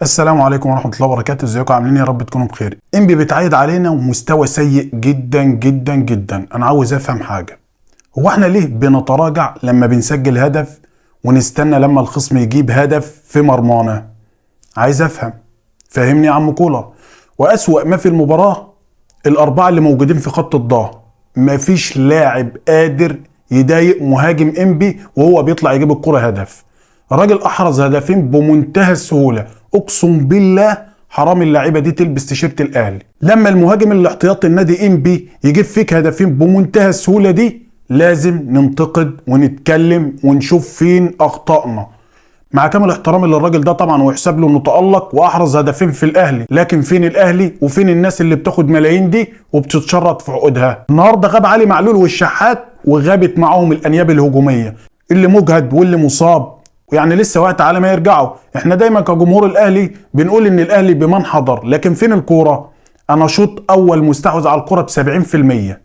السلام عليكم ورحمة الله وبركاته. ازيكم عاملين؟ يا رب تكونوا بخير. انبي بتعايد علينا ومستوى سيء جدا جدا جدا. انا عاوز افهم حاجة، هو احنا ليه بنتراجع لما بنسجل هدف ونستنى لما الخصم يجيب هدف في مرمانا؟ عايز افهم، فهمني يا عم كولر. واسوأ ما في المباراة الاربعة اللي موجودين في خط الظهر، مفيش لاعب قادر يضايق مهاجم انبي وهو بيطلع يجيب الكرة هدف. الراجل احرز هدفين بمنتهى السهوله، اقسم بالله حرام اللعيبه دي تلبس تيشيرت الاهلي. لما المهاجم الاحتياطي النادي انبي يجيب فيك هدفين بمنتهى السهوله دي، لازم ننتقد ونتكلم ونشوف فين اخطائنا. مع كامل احترامي للراجل ده طبعا، ويحسب له انه تألق واحرز هدفين في الاهلي، لكن فين الاهلي وفين الناس اللي بتاخد ملايين دي وبتتشرط في عقودها؟ النهارده غاب علي معلول والشحات، وغابت معاهم الانياب الهجوميه، اللي مجهد واللي مصاب، يعني لسه وقت على ما يرجعوا. احنا دايما كجمهور الاهلي بنقول ان الاهلي بمن حضر، لكن فين الكوره؟ انا شوط اول مستحوذ على الكوره ب70%،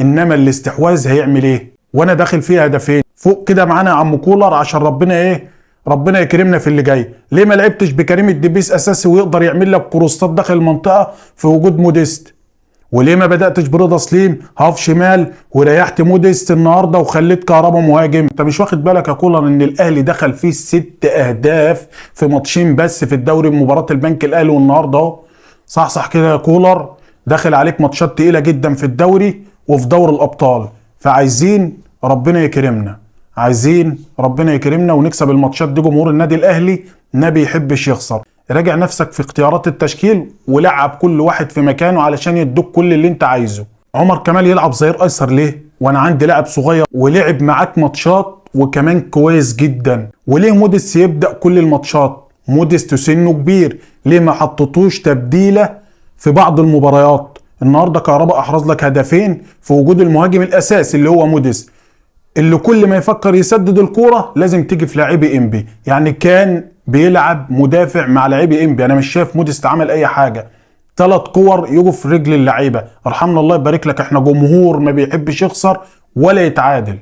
انما الاستحواذ هيعمل ايه وانا داخل فيها هدفين؟ فوق كده معانا يا عم كولر، عشان ربنا يكرمنا في اللي جاي. ليه ما لعبتش بكريم الدبيس اساسي ويقدر يعمل لك كروستات داخل المنطقه في وجود موديست؟ وليه ما بداتش برضا سليم هاف شمال وريحت موديست النهارده وخليت كهربا مهاجم؟ انت مش واخد بالك يا كولر ان الاهلي دخل فيه 6 اهداف في ماتشين بس في الدوري؟ مباراه البنك الاهلي والنهارده اهو. صح كده يا كولر، داخل عليك ماتشات تقيله جدا في الدوري وفي دوري الابطال، فعايزين ربنا يكرمنا، ونكسب الماتشات دي. جمهور النادي الاهلي ما بيحبش يخسر. راجع نفسك في اختيارات التشكيل ولعب كل واحد في مكانه علشان يدوك كل اللي انت عايزه. عمر كمال يلعب ظهير ايسر ليه وانا عندي لاعب صغير ولعب معاك ماتشات وكمان كويس جدا؟ وليه موديست يبدا كل الماتشات؟ موديست سنه كبير، ليه ما حطيتوش تبديله في بعض المباريات؟ النهارده كهربا احرز لك هدفين في وجود المهاجم الاساسي اللي هو موديست، اللي كل ما يفكر يسدد الكوره لازم تيجي في لاعبي انبي. يعني كان بيلعب مدافع مع لاعبي انبي. انا مش شايف موديست عمل اي حاجه. 3 كور يجوا في رجل اللعيبه. ارحمنا الله يبارك لك، احنا جمهور ما بيحبش يخسر ولا يتعادل.